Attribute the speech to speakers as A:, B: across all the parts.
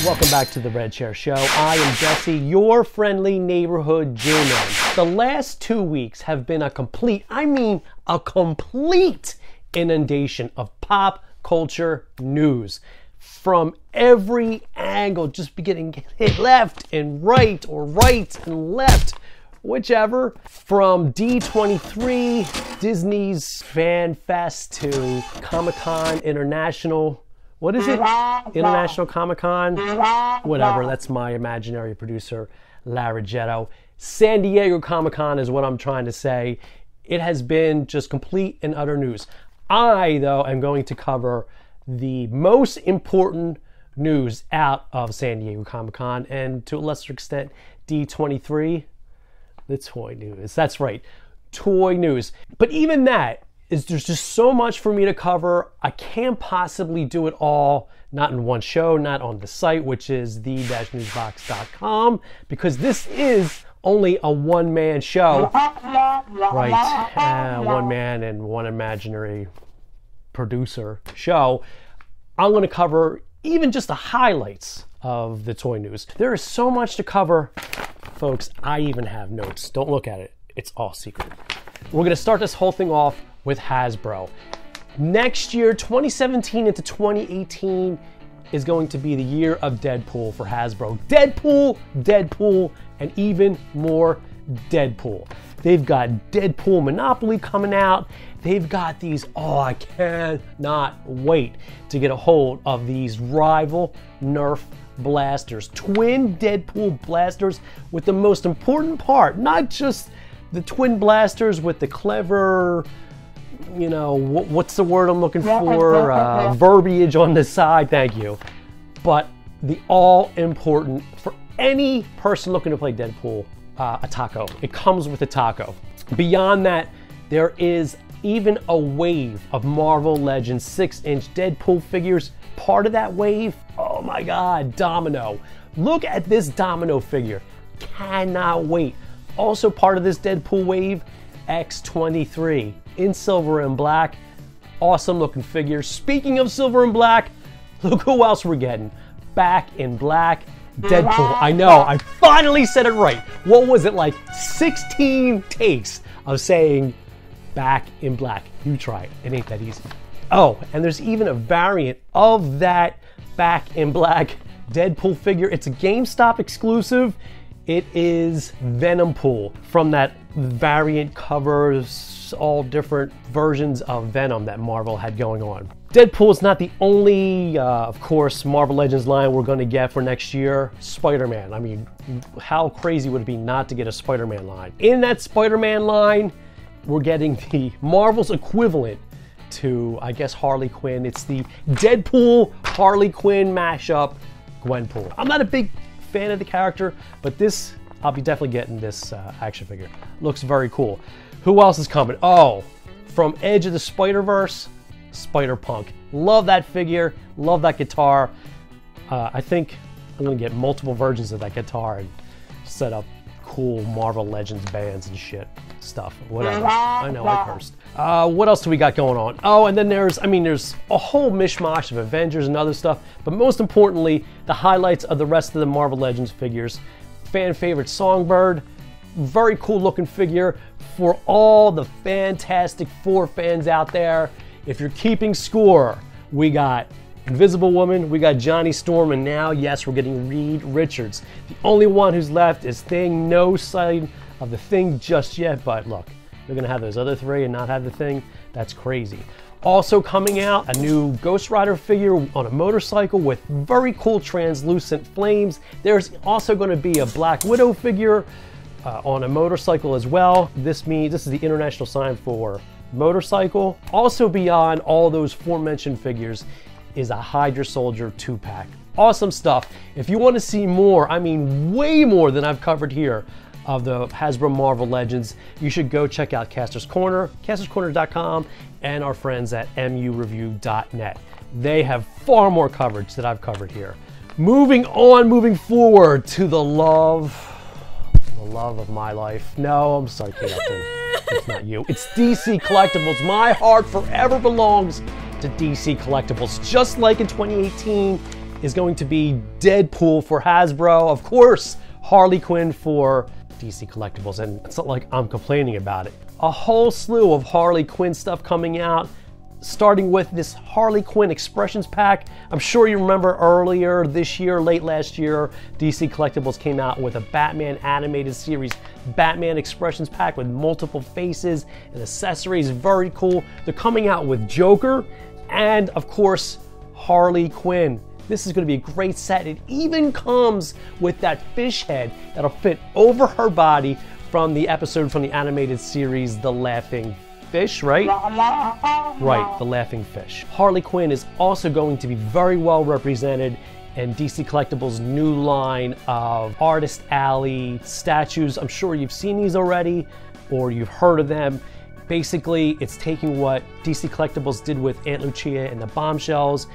A: Welcome back to the Red Chair Show. I am Jesse, your friendly neighborhood J-Man. The last 2 weeks have been a complete inundation of pop culture news. From every angle, just getting hit left and right, or right and left, whichever. From D23, Disney's Fan Fest, to Comic-Con International. What is it? International Comic-Con? Whatever, that's my imaginary producer, Larighetto. San Diego Comic-Con is what I'm trying to say. It has been just complete and utter news. I, though, am going to cover the most important news out of San Diego Comic-Con, and to a lesser extent, D23, the toy news. That's right, toy news. But even that, there's just so much for me to cover. I can't possibly do it all, not in one show, not on the site, which is the-newsbox.com, because this is only a one-man show. Right, one man and one imaginary producer show. I'm going to cover even just the highlights of the toy news. There is so much to cover, folks. I even have notes. Don't look at it. It's all secret. We're going to start this whole thing off with Hasbro. Next year, 2017 into 2018, is going to be the year of Deadpool for Hasbro. Deadpool, and even more Deadpool. They've got Deadpool Monopoly coming out. They've got these, I cannot wait to get a hold of these rival Nerf blasters. Twin Deadpool blasters with the most important part, not just the twin blasters with the clever, what's the word I'm looking for? Verbiage on the side, thank you. But the all-important, for any person looking to play Deadpool, a taco. It comes with a taco. Beyond that, there is even a wave of Marvel Legends 6-inch Deadpool figures. Part of that wave, oh my God, Domino. Look at this Domino figure. Cannot wait. Also part of this Deadpool wave, X-23 in silver and black. Awesome looking figure. Speaking of silver and black, look who else we're getting. Back in black, Deadpool. I know, I finally said it right. What was it, like 16 takes of saying Back in black? You try it, it ain't that easy. Oh, and there's even a variant of that Back in black Deadpool figure. It's a GameStop exclusive. It is Venom Pool from that variant covers all different versions of Venom that Marvel had going on. Deadpool is not the only, of course, Marvel Legends line we're going to get for next year. Spider-Man. I mean, how crazy would it be not to get a Spider-Man line? In that Spider-Man line, we're getting the Marvel's equivalent to, I guess, Harley Quinn. It's the Deadpool Harley Quinn mashup Gwenpool. I'm not a big fan of the character, but this, I'll be definitely getting this action figure. Looks very cool. Who else is coming? Oh, from Edge of the Spider-Verse, Spider-Punk. Love that figure, love that guitar. I think I'm gonna get multiple versions of that guitar and set up cool Marvel Legends bands and shit stuff, whatever. I know, I cursed. What else do we got going on? Oh, and then there's a whole mishmash of Avengers and other stuff, but most importantly, the highlights of the rest of the Marvel Legends figures. Fan favorite Songbird, very cool looking figure for all the Fantastic Four fans out there. If you're keeping score, we got Invisible Woman, we got Johnny Storm, and now, yes, we're getting Reed Richards. The only one who's left is Thing. No sign of the Thing just yet, but look, they're gonna have those other three and not have the Thing. That's crazy. Also coming out, a new Ghost Rider figure on a motorcycle with very cool translucent flames. There's also gonna be a Black Widow figure on a motorcycle as well. This is the international sign for motorcycle. Also beyond all those aforementioned figures is a Hydra Soldier 2-pack. Awesome stuff. If you want to see more, I mean way more than I've covered here of the Hasbro Marvel Legends, you should go check out Caster's Corner, casterscorner.com, and our friends at mureview.net. They have far more coverage that I've covered here. Moving forward to the love of my life. No, I'm sorry, Kate Upton. It's not you. It's DC Collectibles. My heart forever belongs to DC Collectibles. Just like in 2018, is going to be Deadpool for Hasbro. Of course, Harley Quinn for DC Collectibles, and it's not like I'm complaining about it. A whole slew of Harley Quinn stuff coming out, starting with this Harley Quinn Expressions pack. I'm sure you remember earlier this year, late last year, DC Collectibles came out with a Batman animated series Batman Expressions pack with multiple faces and accessories. Very cool. They're coming out with Joker and, of course, Harley Quinn. This is going to be a great set. It even comes with that fish head that'll fit over her body from the episode from the animated series, The Laughing Fish, right? Right, The Laughing Fish. Harley Quinn is also going to be very well represented in DC Collectibles' new line of Artist Alley statues. I'm sure you've seen these already or you've heard of them. Basically, it's taking what DC Collectibles did with Aunt Lucia and the Bombshells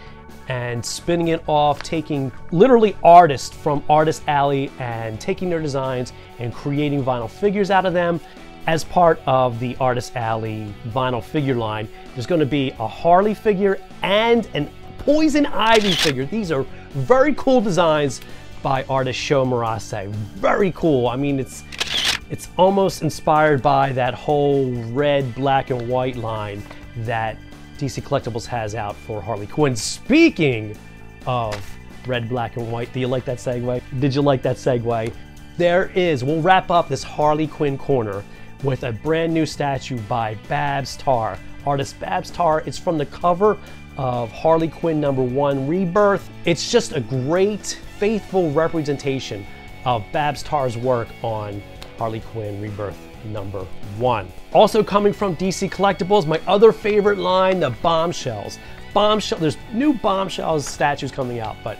A: and spinning it off, taking literally artists from Artist Alley and taking their designs and creating vinyl figures out of them. As part of the Artist Alley vinyl figure line, there's going to be a Harley figure and an Poison Ivy figure. These are very cool designs by artist Sho Murase. Very cool. I mean, it's almost inspired by that whole red, black, and white line that DC Collectibles has out for Harley Quinn. Speaking of red, black, and white, do you like that segue? Did you like that segue? We'll wrap up this Harley Quinn corner with a brand new statue by Babs Tarr. Artist Babs Tarr. It's from the cover of Harley Quinn #1 Rebirth. It's just a great, faithful representation of Babs Tarr's work on Harley Quinn Rebirth #1. Also coming from DC Collectibles, my other favorite line, the Bombshells. There's new Bombshells statues coming out, but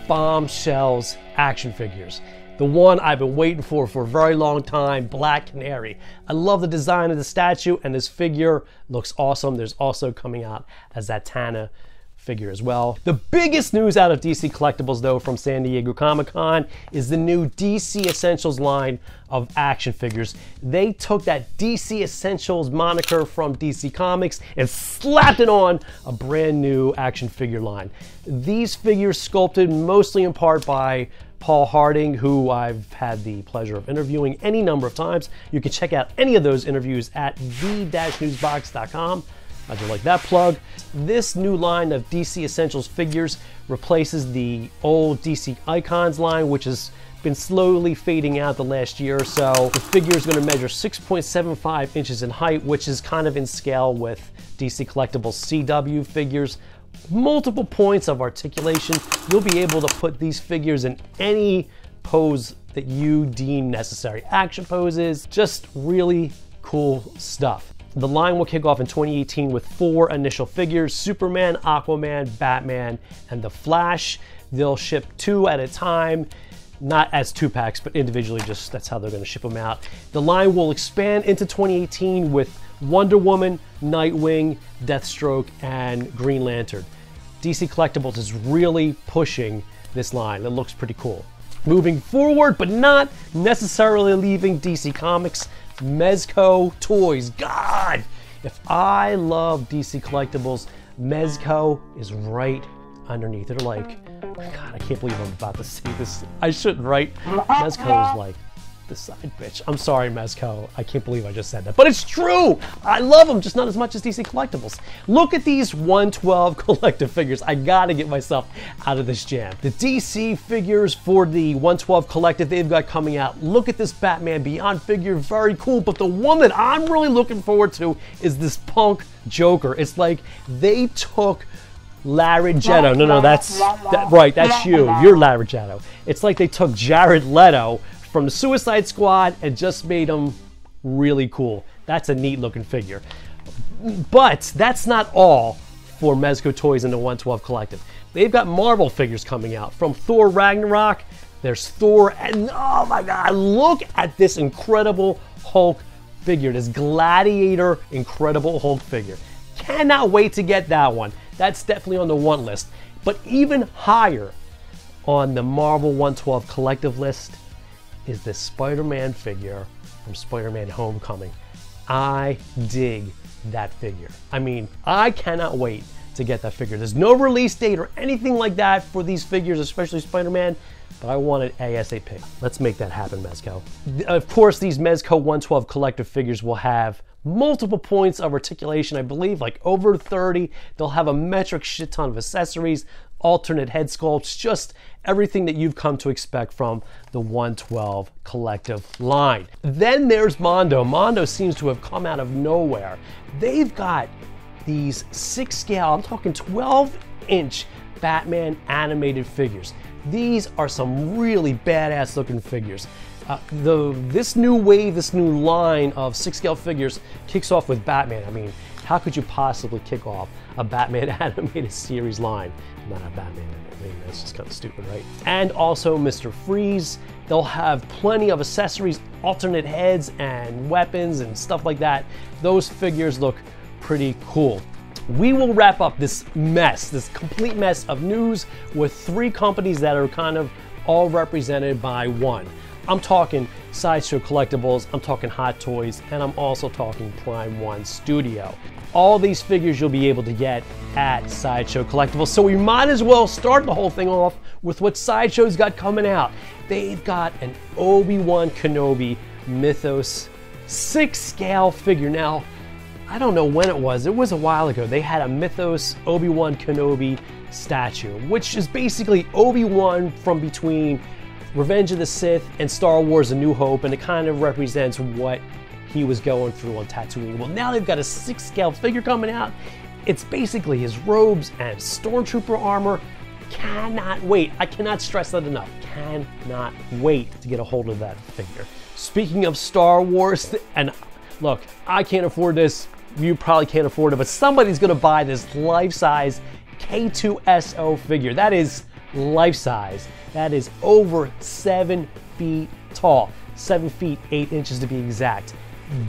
A: Bombshells action figures. The one I've been waiting for a very long time, Black Canary. I love the design of the statue, and this figure looks awesome. There's also coming out a Zatanna figure as well. The biggest news out of DC Collectibles, though, from San Diego Comic-Con is the new DC Essentials line of action figures. They took that DC Essentials moniker from DC Comics and slapped it on a brand new action figure line. These figures sculpted mostly in part by Paul Harding, who I've had the pleasure of interviewing any number of times. You can check out any of those interviews at the-newsbox.com. How'd you like that plug? This new line of DC Essentials figures replaces the old DC Icons line, which has been slowly fading out the last year or so. The figure is going to measure 6.75 inches in height, which is kind of in scale with DC Collectibles CW figures. Multiple points of articulation. You'll be able to put these figures in any pose that you deem necessary. Action poses, just really cool stuff. The line will kick off in 2018 with 4 initial figures: Superman, Aquaman, Batman, and The Flash. They'll ship 2 at a time, not as 2-packs, but individually, just that's how they're going to ship them out. The line will expand into 2018 with Wonder Woman, Nightwing, Deathstroke, and Green Lantern. DC Collectibles is really pushing this line. It looks pretty cool. Moving forward, but not necessarily leaving DC Comics, Mezco Toys. God, if I love DC Collectibles, Mezco is right underneath. They're like, God, I can't believe I'm about to say this. I shouldn't, right? Mezco is like the side bitch. I'm sorry, Mezco. I can't believe I just said that. But it's true! I love them, just not as much as DC Collectibles. Look at these 112 collective figures. I gotta get myself out of this jam. The DC figures for the 112 collective they've got coming out. Look at this Batman Beyond figure, very cool. But the one that I'm really looking forward to is this Punk Joker. It's like they took Larighetto. No, that's you. You're Larighetto. It's like they took Jared Leto from the Suicide Squad and just made him really cool. That's a neat looking figure. But that's not all for Mezco Toys and the 112 Collective. They've got Marvel figures coming out. From Thor Ragnarok, there's Thor, and oh my God, look at this incredible Hulk figure, this Gladiator Incredible Hulk figure. Cannot wait to get that one. That's definitely on the want list. But even higher on the Marvel 112 Collective list is this Spider-Man figure from Spider-Man Homecoming. I dig that figure. I mean, I cannot wait to get that figure. There's no release date or anything like that for these figures, especially Spider-Man, but I want it ASAP. Let's make that happen, Mezco. Of course, these Mezco 112 collective figures will have multiple points of articulation, I believe, like over 30. They'll have a metric shit ton of accessories, alternate head sculpts, just everything that you've come to expect from the 112 collective line. Then there's Mondo. Mondo seems to have come out of nowhere. They've got these 6 scale, I'm talking 12-inch Batman animated figures. These are some really badass looking figures. This new wave, this new line of 6 scale figures kicks off with Batman. I mean, how could you possibly kick off a Batman animated series line? Not a Batman, I mean, that's just kind of stupid, right? And also Mr. Freeze. They'll have plenty of accessories, alternate heads and weapons and stuff like that. Those figures look pretty cool. We will wrap up this mess, this complete mess of news with 3 companies that are kind of all represented by one. I'm talking Sideshow Collectibles, I'm talking Hot Toys, and I'm also talking Prime 1 Studio. All these figures you'll be able to get at Sideshow Collectibles, so we might as well start the whole thing off with what Sideshow's got coming out. They've got an Obi-Wan Kenobi Mythos 6 scale figure. Now, I don't know when it was a while ago. They had a Mythos Obi-Wan Kenobi statue, which is basically Obi-Wan from between Revenge of the Sith and Star Wars A New Hope, and it kind of represents what he was going through on Tatooine. Well, now they've got a 6 scale figure coming out. It's basically his robes and stormtrooper armor. Cannot wait. I cannot stress that enough. Cannot wait to get a hold of that figure. Speaking of Star Wars, and look, I can't afford this. You probably can't afford it, but somebody's gonna buy this life-size K2SO figure. That is life-size. That is over 7 feet tall. 7 feet 8 inches to be exact.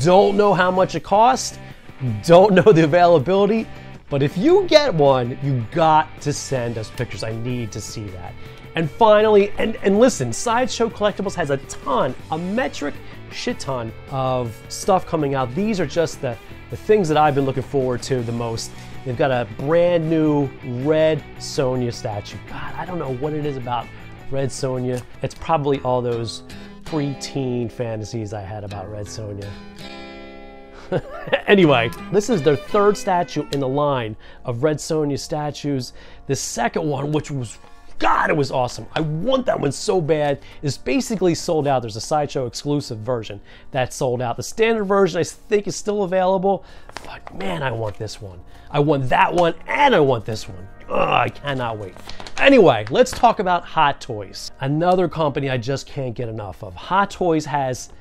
A: Don't know how much it costs. Don't know the availability. But if you get one, you got to send us pictures. I need to see that. And finally, and listen, Sideshow Collectibles has a ton, a metric shit ton of stuff coming out. These are just the things that I've been looking forward to the most. They've got a brand new Red Sonja statue. God, I don't know what it is about Red Sonja. It's probably all those preteen fantasies I had about Red Sonja. Anyway, this is their 3rd statue in the line of Red Sonja statues. The second one, which was, God, it was awesome. I want that one so bad. It's basically sold out. There's a Sideshow exclusive version that's sold out. The standard version I think is still available, but man, I want this one. I want that one and I want this one. Ugh, I cannot wait. Anyway, let's talk about Hot Toys. Another company I just can't get enough of. Hot Toys has,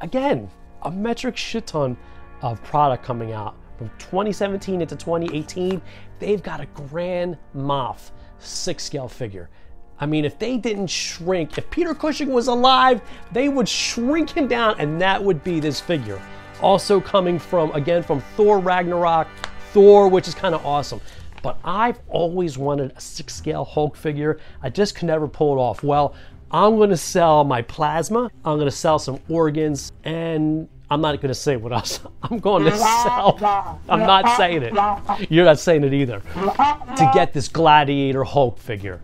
A: again, a metric shit ton of product coming out. From 2017 into 2018, they've got a Grand Moff 6 scale figure. I mean, if they didn't shrink, if Peter Cushing was alive, they would shrink him down and that would be this figure. Also coming from, again, from Thor Ragnarok, Thor, which is kind of awesome. But I've always wanted a 6 scale Hulk figure. I just could never pull it off. Well, I'm gonna sell my plasma, I'm gonna sell some organs, and I'm not gonna say what else. I'm going to sell, I'm not saying it. You're not saying it either. To get this Gladiator Hulk figure.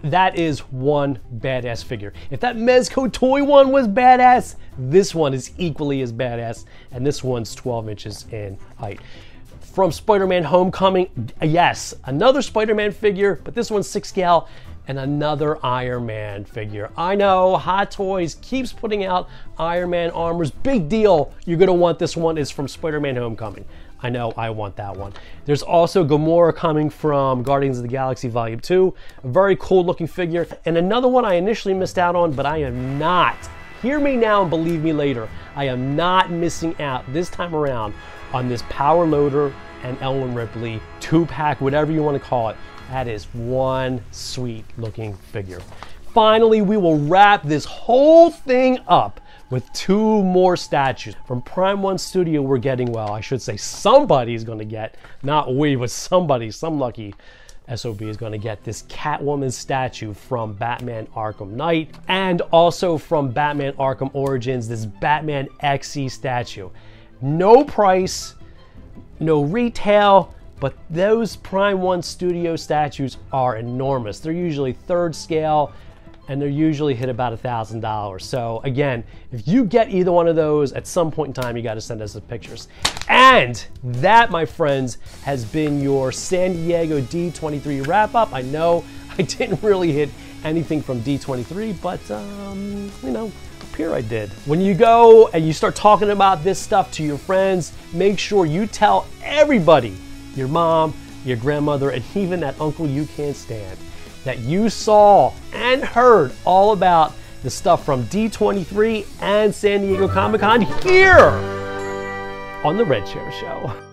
A: That is one badass figure. If that Mezco toy one was badass, this one is equally as badass, and this one's 12 inches in height. From Spider-Man Homecoming, yes, another Spider-Man figure, but this one's 6 scale, and another Iron Man figure. I know, Hot Toys keeps putting out Iron Man armors. Big deal, you're gonna want this one. Is from Spider-Man Homecoming. I know, I want that one. There's also Gamora coming from Guardians of the Galaxy Volume 2. A very cool looking figure. And another one I initially missed out on, but I am not, hear me now and believe me later, I am not missing out this time around on this Power Loader and Ellen Ripley 2-pack, whatever you want to call it. That is one sweet looking figure. Finally, we will wrap this whole thing up with 2 more statues. From Prime 1 Studio, we're getting, well, I should say somebody's gonna get, not we, but somebody, some lucky SOB is gonna get this Catwoman statue from Batman Arkham Knight, and also from Batman Arkham Origins, this Batman XE statue. No price, no retail, but those Prime 1 Studio statues are enormous. They're usually 3rd scale, and they're usually hit about $1,000. So again, if you get either one of those at some point in time, you gotta send us the pictures. And that, my friends, has been your San Diego D23 wrap up. I know I didn't really hit anything from D23, but you know, up here I did. When you go and you start talking about this stuff to your friends, make sure you tell everybody, your mom, your grandmother, and even that uncle you can't stand, that you saw and heard all about the stuff from D23 and San Diego Comic-Con here on the Red Chair Show.